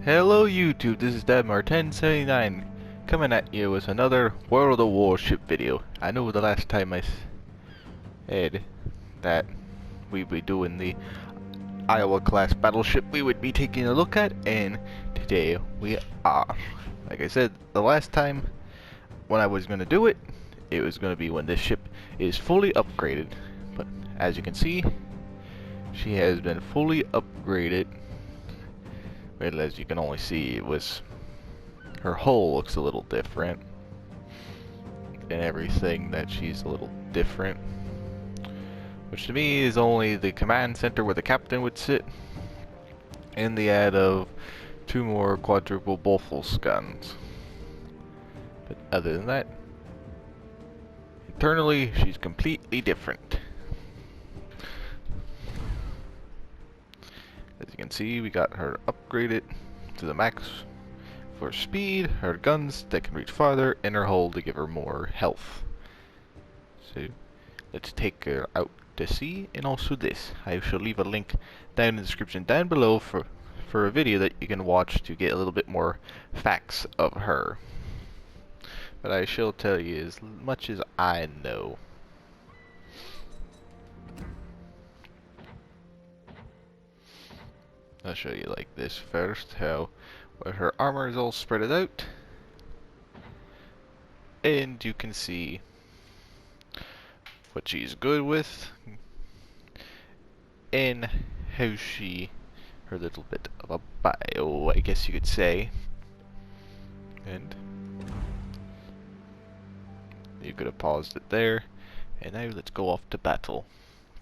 Hello YouTube, this is Dadmar1079 coming at you with another World of Warship video. I know the last time I said that we'd be doing the Iowa class battleship we would be taking a look at, and today we are. Like I said, the last time when I was going to do it, it was going to be when this ship is fully upgraded. But as you can see, she has been fully upgraded. Well, as you can only see, her hull looks a little different, and everything that she's a little different, which to me is only the command center where the captain would sit, and the add of 2 more quadruple Bofors guns. But other than that, internally she's completely different. As you can see, we got her upgraded to the max for speed, her guns that can reach farther, and her hull to give her more health. So let's take her out to sea, and also this. I shall leave a link down in the description down below for a video that you can watch to get a little bit more facts of her. But I shall tell you as much as I know. I'll show you like this first, how where her armor is all spread out, and you can see what she's good with, and how her little bit of a bio, I guess you could say. And you could have paused it there, and now let's go off to battle.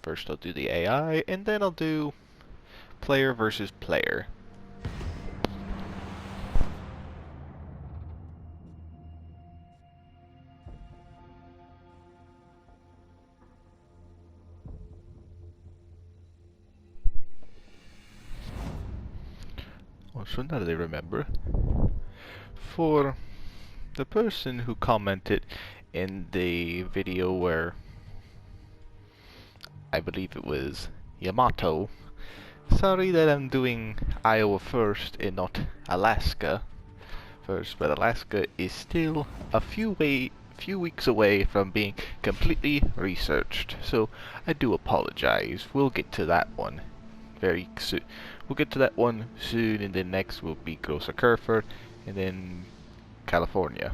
First I'll do the AI, and then I'll do player versus player. So now that I remember, for the person who commented in the video where I believe it was Yamato, sorry that I'm doing Iowa first and not Alaska first, but Alaska is still a few weeks away from being completely researched, so I do apologize. We'll get to that one very soon. We'll get to that one soon, and then next will be Grossa Kerfur, and then California.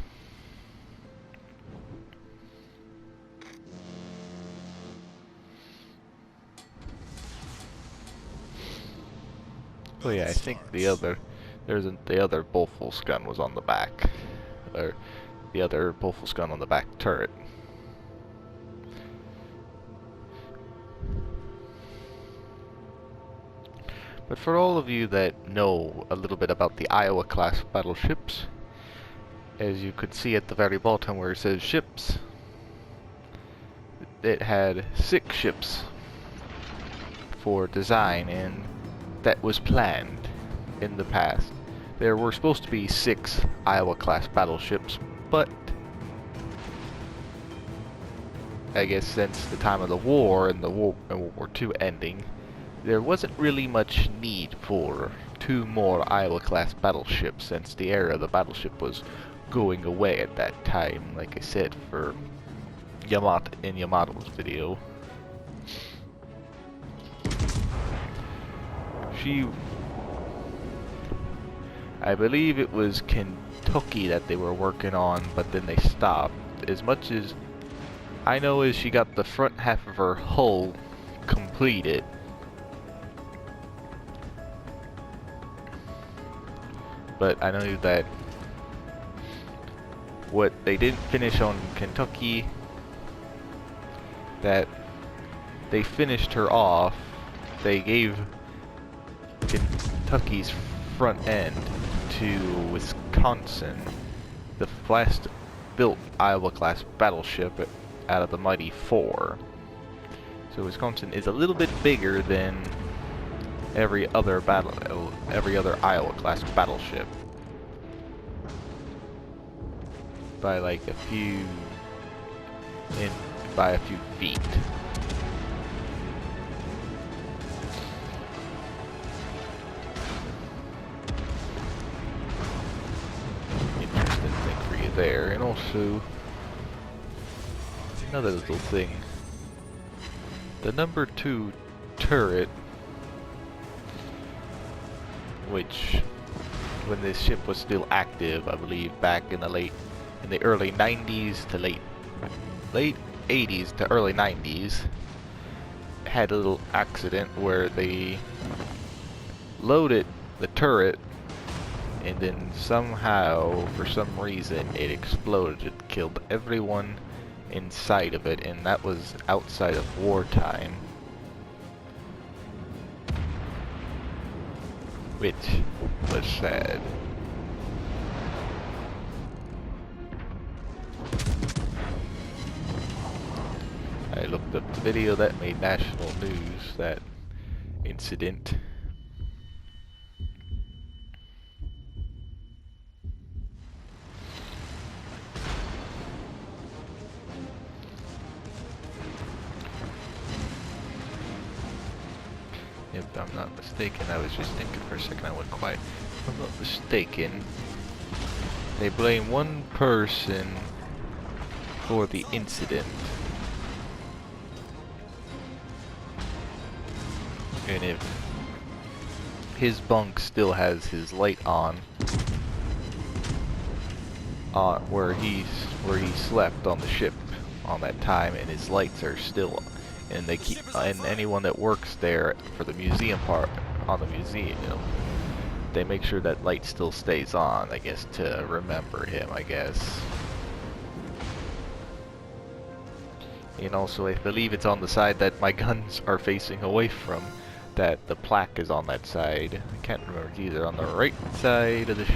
Oh yeah, I think the other Bofors gun was on the back, or the other Bofors gun on the back turret. But for all of you that know a little bit about the Iowa class battleships, as you could see at the very bottom where it says ships, it had 6 ships for design, and that was planned in the past. There were supposed to be 6 Iowa class battleships, but I guess since the time of the war and World War II ending, there wasn't really much need for 2 more Iowa class battleships, since the era of the battleship was going away at that time, like I said for Yamato's video. I believe it was Kentucky that they were working on, but then they stopped. As much as I know is she got the front half of her hull completed. But I know that what they didn't finish on Kentucky, that they finished her off. They gave Kentucky's front end to Wisconsin, the last built Iowa class battleship out of the Mighty 4. So Wisconsin is a little bit bigger than every other Iowa class battleship by like a few feet. there. And also, another little thing. The number 2 turret, which, when this ship was still active, I believe back in the early 90s to late 80s to early 90s, had a little accident where they loaded the turret and then somehow, for some reason, it exploded. It killed everyone inside of it, and that was outside of wartime. Which was sad. I looked up the video that made national news, that incident. If I'm not mistaken, I was just thinking for a second, I went quiet. If I'm not mistaken, they blame one person for the incident. And if his bunk still has his light on, where he slept on the ship on that time, and his lights are still, and they keep, and anyone that works there for the museum part, on the museum, they make sure that light still stays on, I guess, to remember him, I guess. And also, I believe it's on the side that my guns are facing away from, that the plaque is on that side. I can't remember, it's either on the right side of the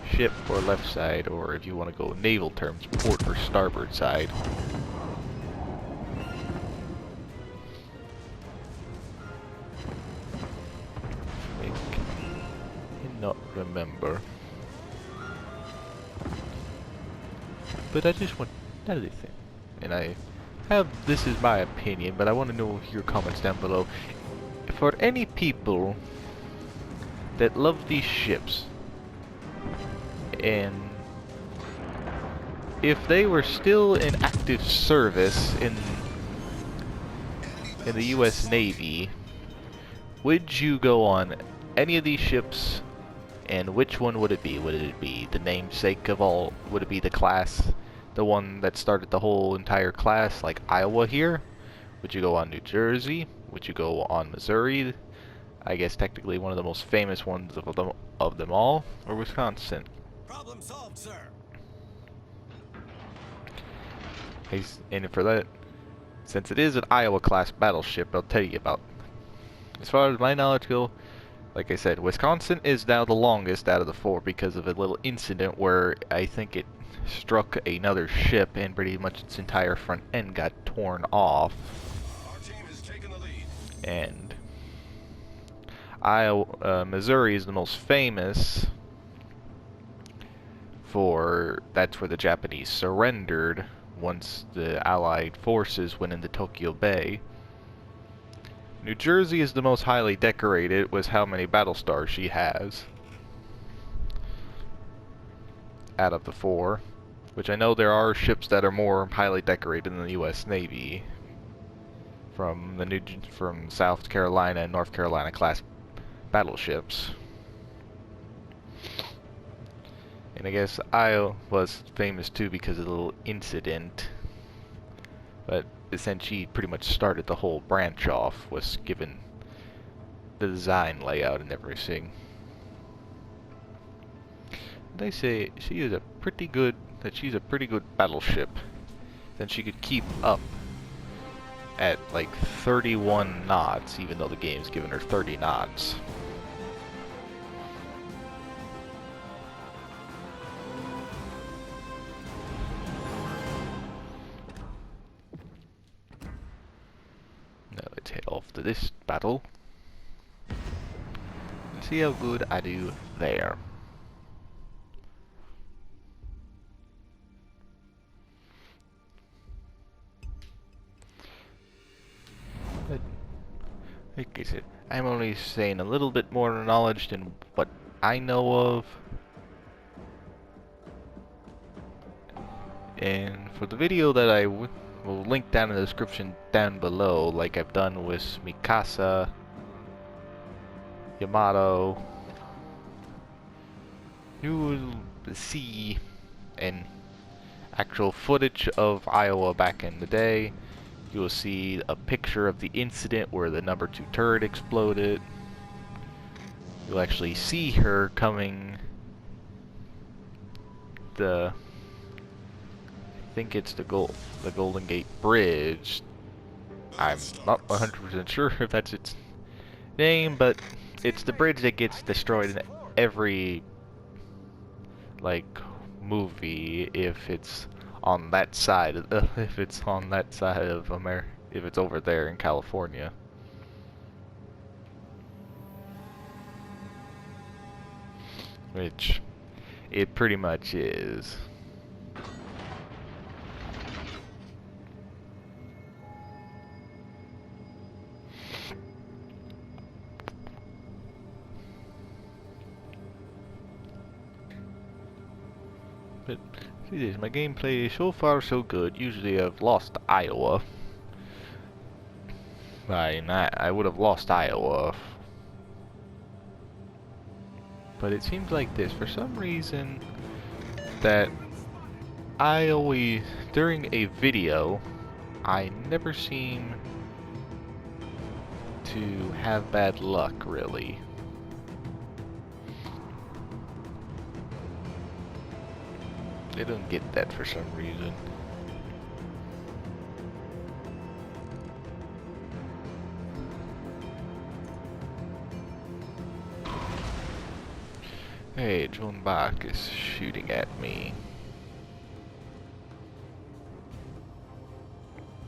ship or left side, or if you want to go naval terms, port or starboard side. I cannot remember. But I just want another thing, and I have, this is my opinion, but I want to know your comments down below. For any people that love these ships, and if they were still in active service in the US Navy, would you go on any of these ships, and which one would it be? Would it be the namesake of all? Would it be the class, the one that started the whole entire class, like Iowa here? Would you go on New Jersey? Would you go on Missouri? I guess technically one of the most famous ones of them all, or Wisconsin? Problem solved, sir. And for that, since it is an Iowa class battleship, I'll tell you about. As far as my knowledge go, like I said, Wisconsin is now the longest out of the 4 because of a little incident where I think it struck another ship and pretty much its entire front end got torn off. Our team has taken the lead. And Missouri is the most famous for, that's where the Japanese surrendered once the Allied forces went into Tokyo Bay. New Jersey is the most highly decorated with how many battle stars she has out of the 4, which I know there are ships that are more highly decorated than the US Navy from South Carolina and North Carolina class battleships. And I guess Iowa was famous too because of the little incident, but essentially she pretty much started the whole branch off, was given the design layout and everything. They say she's a pretty good battleship. Then she could keep up at like 31 knots, even though the game's given her 30 knots. Now let's head off to this battle and see how good I do there. But like I said, I'm only saying a little bit more knowledge than what I know of. And for the video that I will link down in the description down below, like I've done with Mikasa, Yamato, you will see an actual footage of Iowa back in the day. You will see a picture of the incident where the number 2 turret exploded. You'll actually see her coming I think it's the Golden Gate Bridge. I'm not 100% sure if that's its name, but it's the bridge that gets destroyed in every like movie if it's on that side of if it's on that side of America, if it's over there in California. Which it pretty much is. But see this, my gameplay so far so good. Usually I've lost Iowa. By that, I would have lost Iowa. But it seems like this, for some reason, that I always, during a video, I never seem to have bad luck, really. I don't get that for some reason. Hey, John Bach is shooting at me.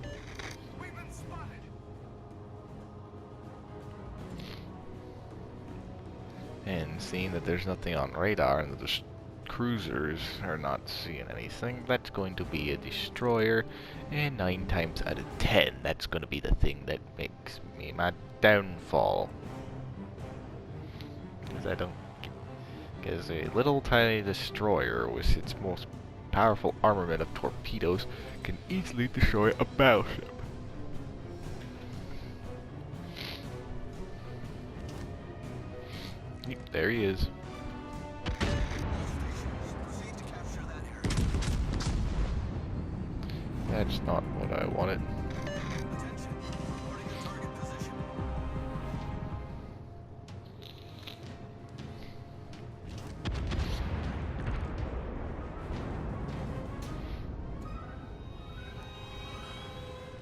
We've been spotted. And seeing that there's nothing on radar and that the cruisers are not seeing anything, that's going to be a destroyer, and 9 times out of 10 that's going to be the thing that makes me my downfall. Because I don't, because a little tiny destroyer with its most powerful armament of torpedoes can easily destroy a battleship. Yep, there he is. Proceed to capture that area. That's not what I wanted. Attention. Reporting a target position.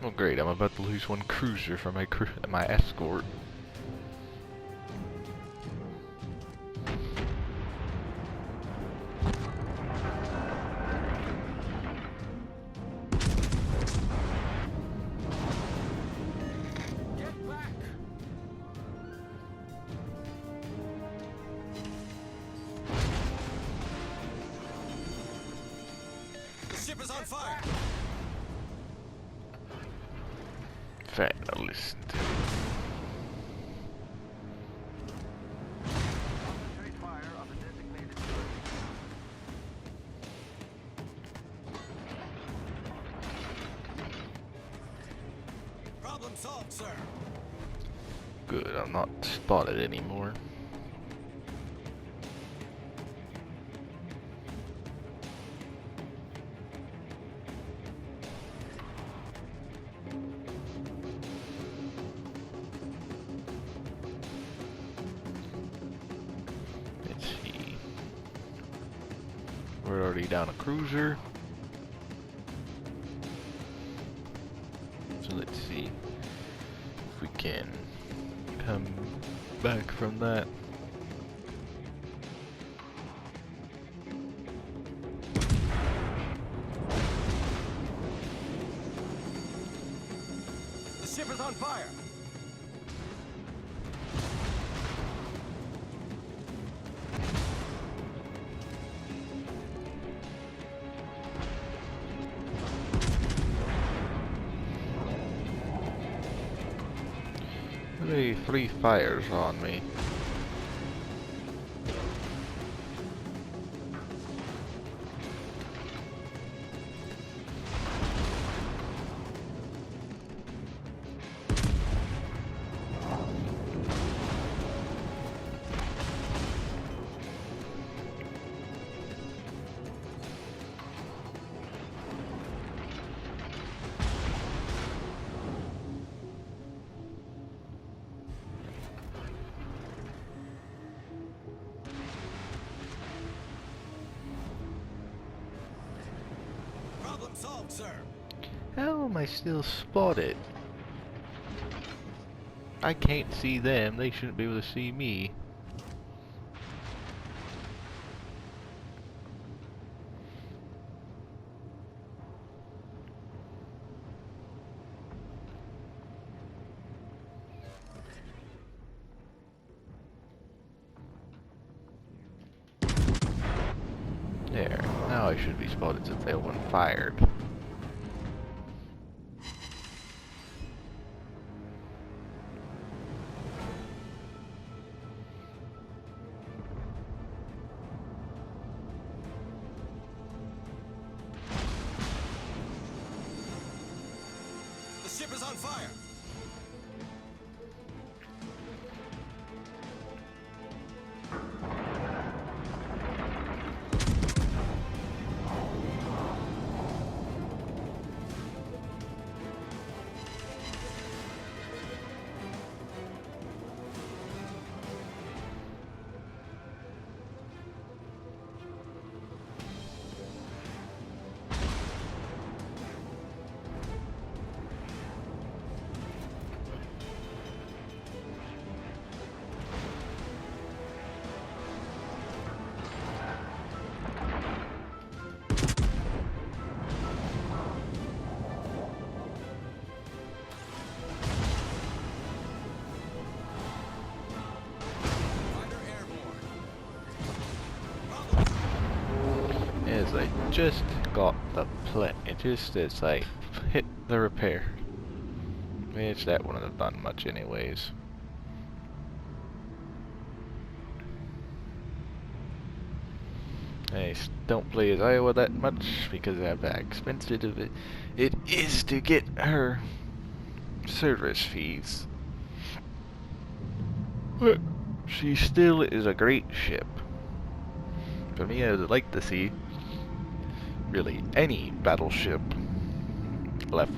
Oh great, I'm about to lose 1 cruiser for my escort. Get back. The ship is on fire. Fine, I'll listen to it. Concentrate fire on the designated target. Problem solved, sir. Good, I'm not spotted anymore. Let's see. We're already down a cruiser. So let's see if we can come back from that. The ship is on fire. Really, 3 fires on me. solved, sir. How am I still spotted? I can't see them, they shouldn't be able to see me. There, now I should be spotted since they weren't fired. The ship is on fire. Fighter airborne. Problem. As I just got the plane, it's like hit the repair. Which that wouldn't have done much anyways. I don't play as Iowa that much because of how expensive it is to get her service fees. But she still is a great ship. For me, I would like to see really any battleship left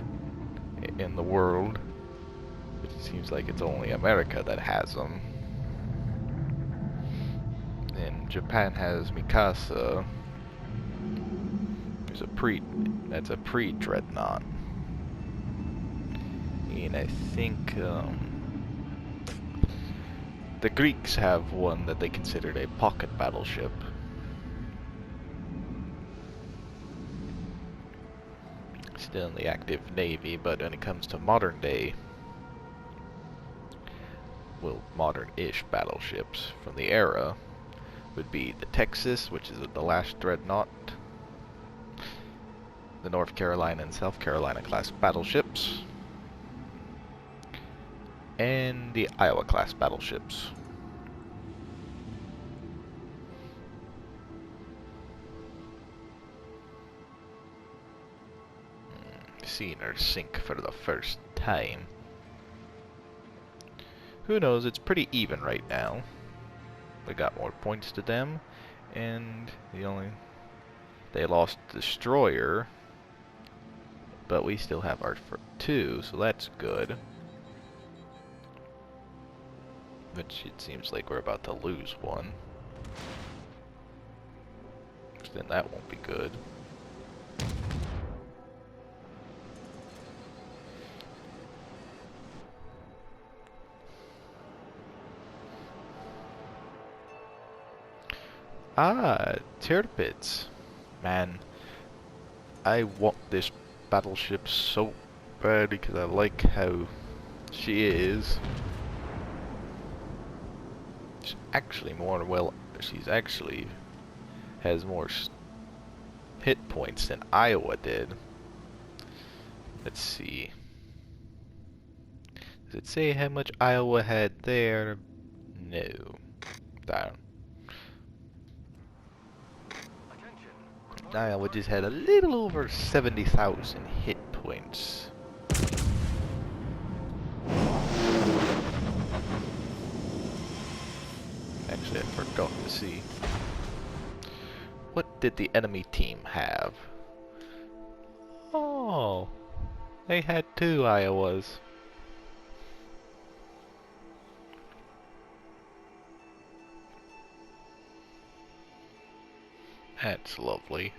in the world. It seems like it's only America that has them. And Japan has Mikasa. That's a pre-dreadnought. And I think the Greeks have one that they considered a pocket battleship. Still in the active navy, but when it comes to modern day, well, modern-ish battleships from the era would be the Texas, which is the last dreadnought, the North Carolina and South Carolina class battleships, and the Iowa class battleships. Seeing her sink for the first time. Who knows, it's pretty even right now. We got more points to them, and they lost Destroyer, but we still have our 2, so that's good. Which it seems like we're about to lose one. Then that won't be good. Ah, Tirpitz. Man, I want this battleship so bad because I like how she is. She's actually has more hit points than Iowa did. Let's see. Does it say how much Iowa had there? No. Down. Iowa just had a little over 70,000 hit points. Actually, I forgot to see. What did the enemy team have? Oh, they had 2 Iowas. That's lovely.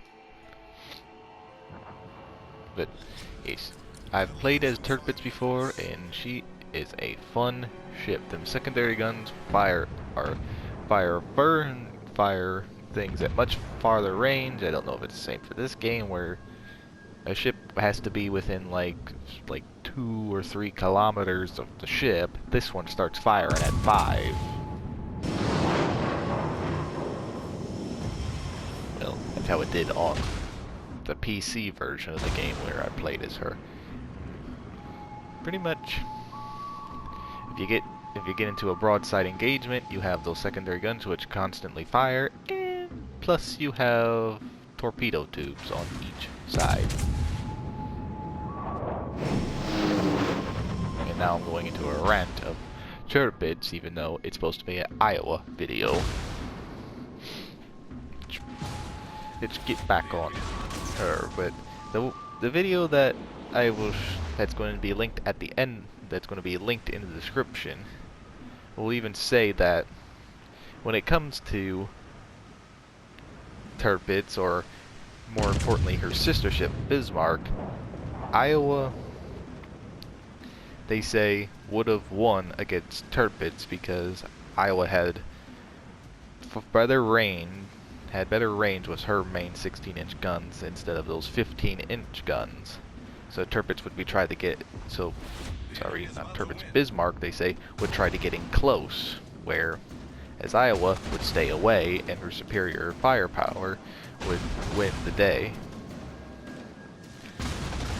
but yes, I've played as Tirpitz before, and she is a fun ship. Them secondary guns fire things at much farther range. I don't know if it's the same for this game where a ship has to be within like 2 or 3 kilometers of the ship. This one starts firing at 5. Well, that's how it did on the PC version of the game where I played as her. Pretty much, if you get into a broadside engagement, you have those secondary guns which constantly fire, and plus you have torpedo tubes on each side. And now I'm going into a rant of Tirpitz, even though it's supposed to be an Iowa video. Let's get back on her, but the video that that's going to be linked at the end, that's going to be linked in the description, will even say that when it comes to Tirpitz, or more importantly her sister ship Bismarck, Iowa, they say, would have won against Tirpitz because Iowa had better range with her main 16-inch guns instead of those 15-inch guns. So Tirpitz would be trying to get, Bismarck, they say, would try to get in close, where as Iowa would stay away and her superior firepower would win the day.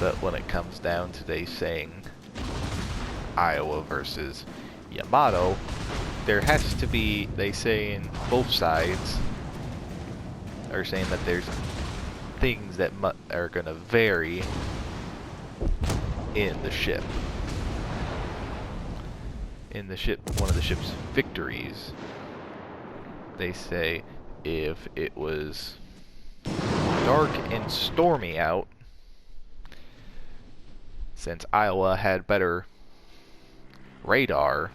But when it comes down to they saying Iowa versus Yamato, there has to be, they say in both sides are saying that there's things that are going to vary in the ship. One of the ship's victories, they say if it was dark and stormy out, since Iowa had better radar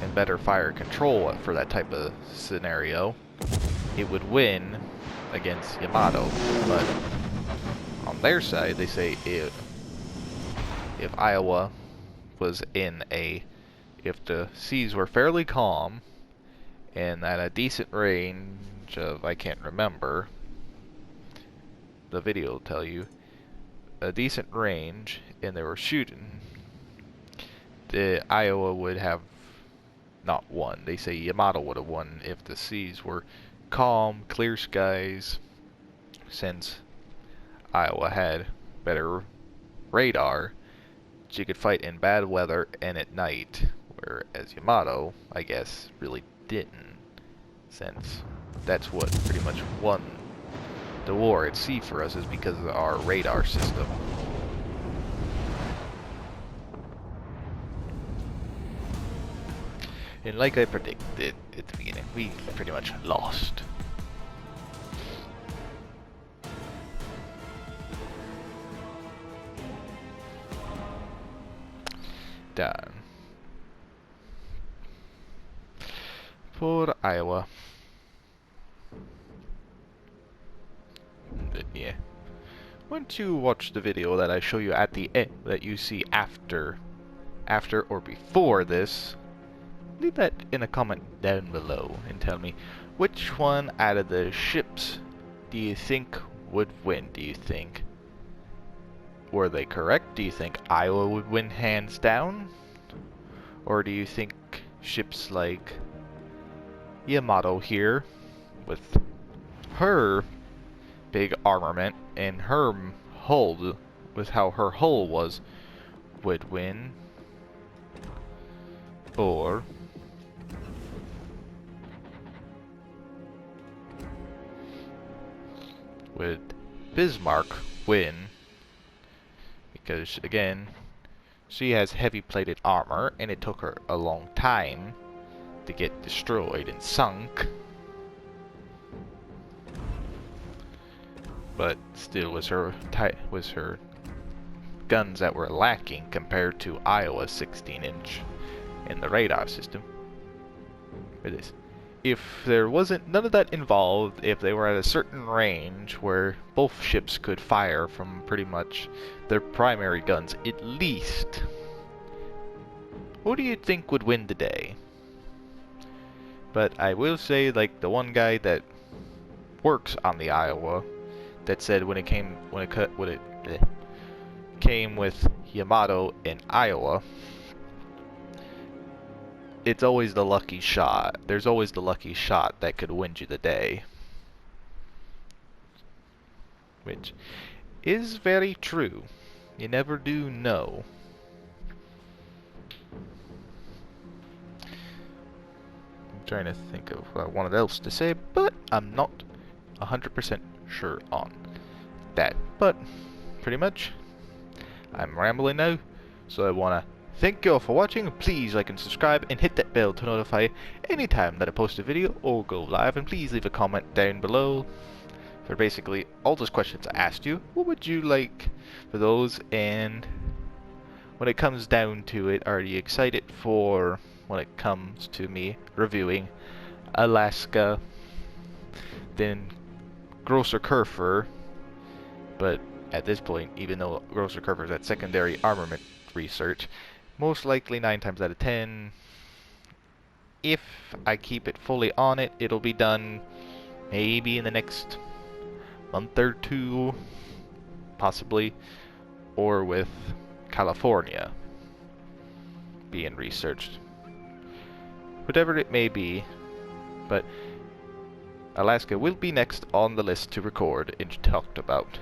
and better fire control for that type of scenario, it would win against Yamato. But on their side, they say if Iowa was if the seas were fairly calm and at a decent range of, I can't remember, the video will tell you, a decent range, and they were shooting, the Iowa would have not won. They say Yamato would have won if the seas were calm, clear skies, since Iowa had better radar. She could fight in bad weather and at night, whereas Yamato, I guess, really didn't, since that's what pretty much won the war at sea for us, is because of our radar system. And like I predicted at the beginning, we pretty much lost. Done. For Iowa. But yeah. Once you watch the video that I show you at the end, that you see after or before this, leave that in a comment down below and tell me which one out of the ships do you think would win. Do you think, were they correct? Do you think Iowa would win hands down? Or do you think ships like Yamato here, with her big armament and her hull, with how her hull was, would win? Or would Bismarck win? Because again, she has heavy plated armor and it took her a long time to get destroyed and sunk, but still was her guns that were lacking compared to Iowa's 16-inch in the radar system. For this, if there wasn't none of that involved, if they were at a certain range where both ships could fire from pretty much their primary guns, at least, who do you think would win the day? But I will say, like, the one guy that works on the Iowa that said when it came with Yamato in Iowa, it's always the lucky shot. There's always the lucky shot that could win you the day. Which is very true. You never do know. I'm trying to think of what I wanted else to say, but I'm not 100% sure on that. But pretty much, I'm rambling now, so I want to thank you all for watching. Please like and subscribe and hit that bell to notify anytime that I post a video or go live, and please leave a comment down below for basically all those questions I asked you. What would you like for those? And when it comes down to it, are you excited for when it comes to me reviewing Alaska, then Grosser Kurfür? But at this point, even though Grosser Kurfür is at secondary armament research, most likely 9 times out of 10, if I keep it fully on it, it'll be done maybe in the next month or two, possibly, or with California being researched. Whatever it may be, but Alaska will be next on the list to record and talked about.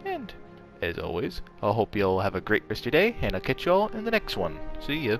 And as always, I hope you all have a great rest of your day, and I'll catch you all in the next one. See ya.